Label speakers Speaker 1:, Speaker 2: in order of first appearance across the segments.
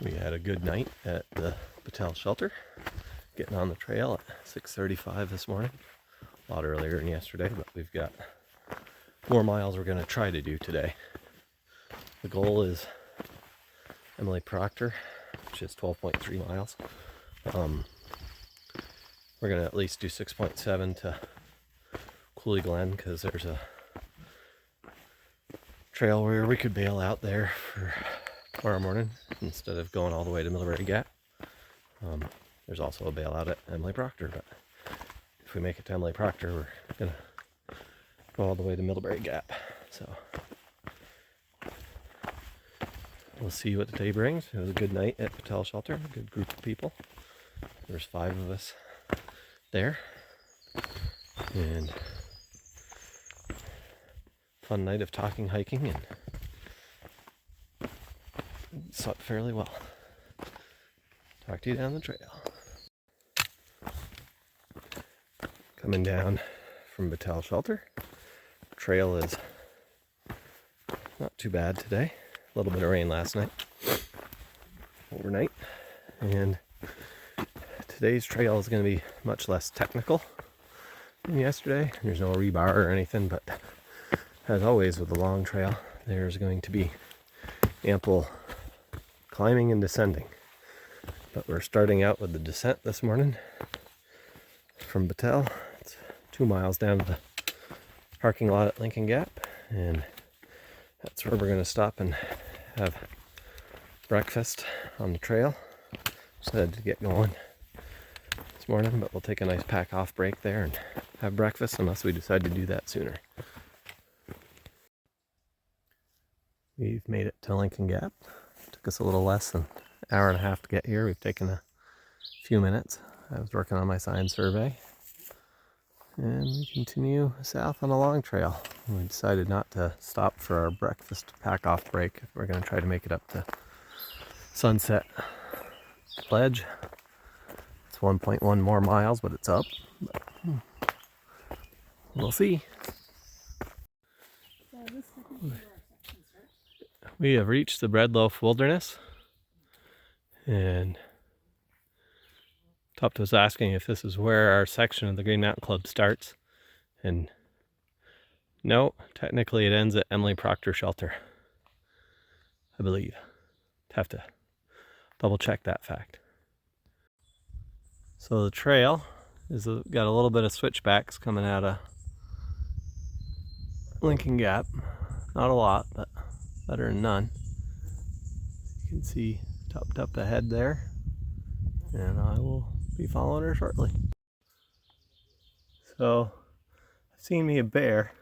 Speaker 1: We had a good night at the Battelle shelter, getting on the trail at 6:35 this morning. A lot earlier than yesterday, but we've got more miles we're going to try to do today. The goal is Emily Proctor, which is 12.3 miles. We're going to at least do 6.7 to Coulee Glen because there's a trail where we could bail out there for tomorrow morning instead of going all the way to Middlebury Gap. There's also a bailout at Emily Proctor, but if we make it to Emily Proctor, we're gonna go all the way to Middlebury Gap. So we'll see what the day brings. It was a good night at Battelle Shelter, a good group of people. There's 5 of us there, and fun night of talking, hiking, and slept fairly well. Talk to you down the trail. Coming down from Battelle Shelter. Trail is not too bad today. A little bit of rain last night, overnight, and today's trail is going to be much less technical than yesterday. There's no rebar or anything, but as always with the long trail, there's going to be ample climbing and descending. But we're starting out with the descent this morning from Battelle. It's 2 miles down to the parking lot at Lincoln Gap, and that's where we're going to stop and have breakfast on the trail. Decided to get going this morning, but we'll take a nice pack off break there and have breakfast unless we decide to do that sooner. We've made it to Lincoln Gap. Took us a little less than an hour and a half to get here. We've taken a few minutes. I was working on my sign survey, and we continue south on a long trail. We decided not to stop for our breakfast pack off break. We're going to try to make it up to Sunset Ledge. It's 1.1 more miles, but it's up. But, we'll see. We have reached the Breadloaf Wilderness, and Tupt was asking if this is where our section of the Green Mountain Club starts, and no, technically it ends at Emily Proctor Shelter, I believe. Have to double check that fact. So the trail is got a little bit of switchbacks coming out of Lincoln Gap. Not a lot, but better than none. You can see Tupt up ahead there, and I will be following her shortly. So I've seen me a bear,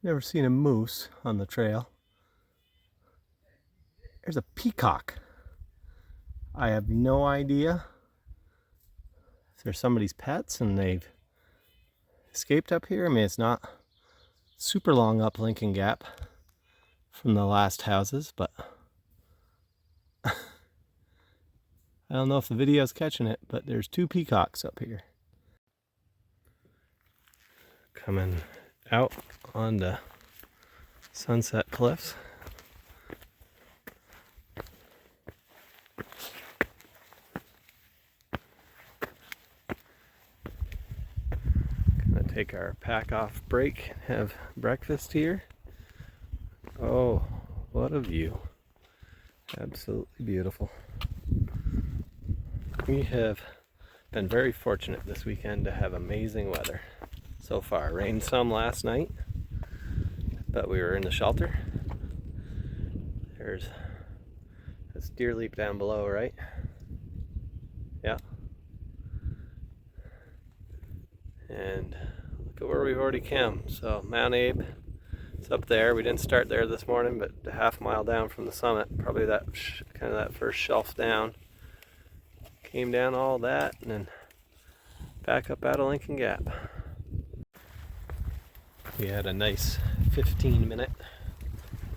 Speaker 1: never seen a moose on the trail. There's a peacock. I have no idea if they're somebody's pets and they've escaped up here. I mean, it's not super long up Lincoln Gap from the last houses, but I don't know if the video's catching it, but there's 2 peacocks up here. Coming out on the Sunset Cliffs. Gonna take our pack off break and have breakfast here. Oh, what a view. Absolutely beautiful. We have been very fortunate this weekend to have amazing weather so far. Rained some last night, but we were in the shelter. There's a deer leap down below, right? Yeah. And look at where we've already come. So Mount Abe, it's up there. We didn't start there this morning, but a half mile down from the summit, probably that kind of that first shelf down. Came down all that and then back up out of Lincoln Gap. We had a nice 15-minute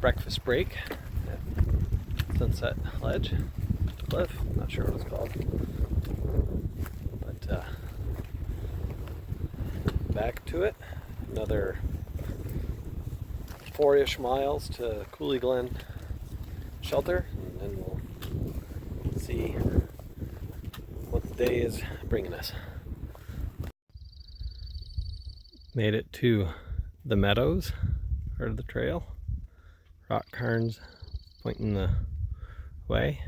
Speaker 1: breakfast break at Sunset Ledge, Cliff, not sure what it's called. But back to it, another 4-ish miles to Coulee Glen Shelter, and then we'll see what the day is bringing us. Made it to the meadows, part of the trail. Rock cairns pointing the way.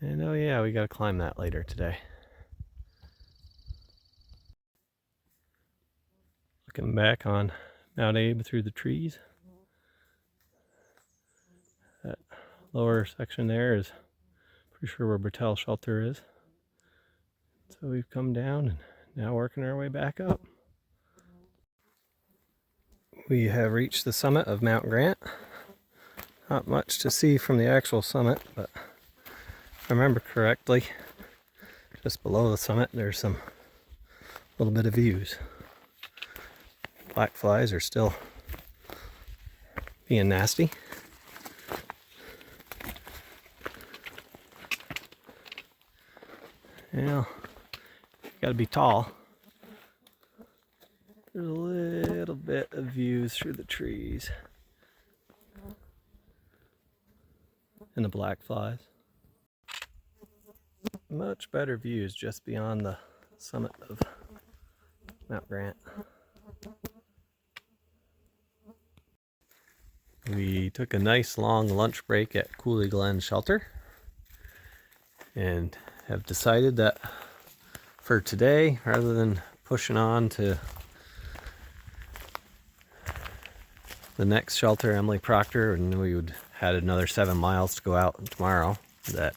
Speaker 1: And oh yeah, we gotta climb that later today. Looking back on Mount Abe through the trees. That lower section there is pretty sure where Battelle Shelter is. So we've come down and now working our way back up. We have reached the summit of Mount Grant. Not much to see from the actual summit, but if I remember correctly, just below the summit there's some little bit of views. Black flies are still being nasty. Well, you gotta be tall. There's a little bit of views through the trees. And the black flies. Much better views just beyond the summit of Mount Grant. We took a nice long lunch break at Coulee Glen Shelter and have decided that for today, rather than pushing on to the next shelter, Emily Proctor, and we had another 7 miles to go out tomorrow, that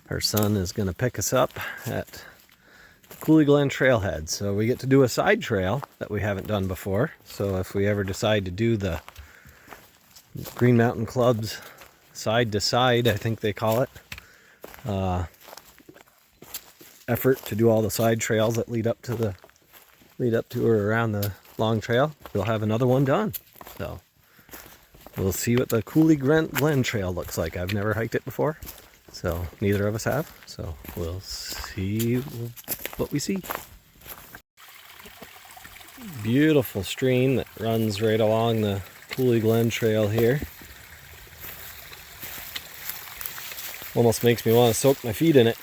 Speaker 1: her son is going to pick us up at Coulee Glen Trailhead. So we get to do a side trail that we haven't done before. So if we ever decide to do the Green Mountain Club's side to side, I think they call it, effort to do all the side trails that lead up to or around the long trail, we'll have another one done. So we'll see what the Coulee Glen Trail looks like. I've never hiked it before, so neither of us have. So we'll see what we see. Beautiful stream that runs right along the Coulee Glen Trail here. Almost makes me want to soak my feet in it.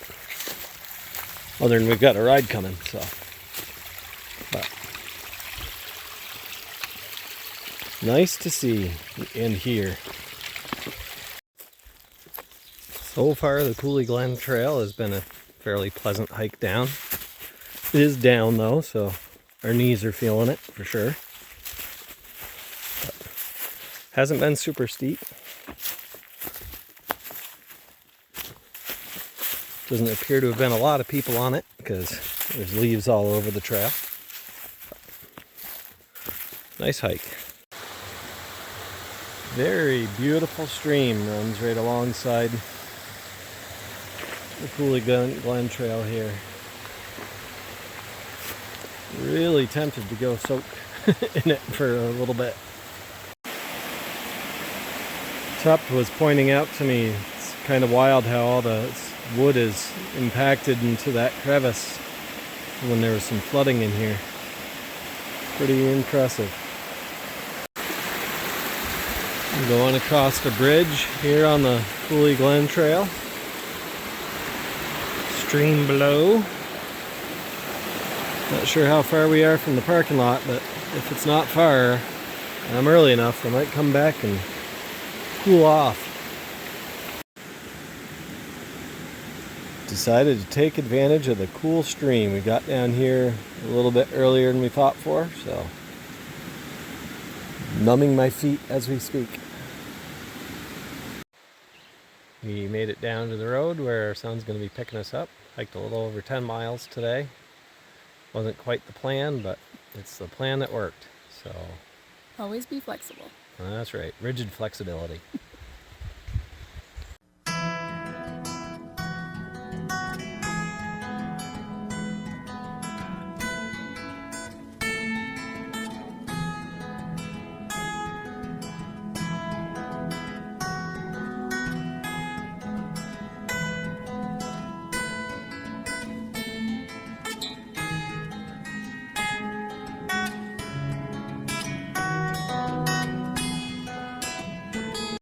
Speaker 1: Other than we've got a ride coming, so. But nice to see and hear. So far, the Coulee Glen Trail has been a fairly pleasant hike down. It is down though, so our knees are feeling it for sure. But hasn't been super steep. Doesn't appear to have been a lot of people on it because there's leaves all over the trail. Nice hike. Very beautiful stream runs right alongside the Coulee Glen Trail here. Really tempted to go soak in it for a little bit. Tup was pointing out to me, it's kind of wild how all the wood is impacted into that crevice when there was some flooding in here. Pretty impressive. I'm going across the bridge here on the Coulee Glen Trail. Stream below. Not sure how far we are from the parking lot, but if it's not far, and I'm early enough, I might come back and cool off. Decided to take advantage of the cool stream. We got down here a little bit earlier than we thought for, so numbing my feet as we speak. We made it down to the road where our son's going to be picking us up. Hiked a little over 10 miles today. Wasn't quite the plan, but it's the plan that worked. So
Speaker 2: always be flexible.
Speaker 1: that's right, rigid flexibility.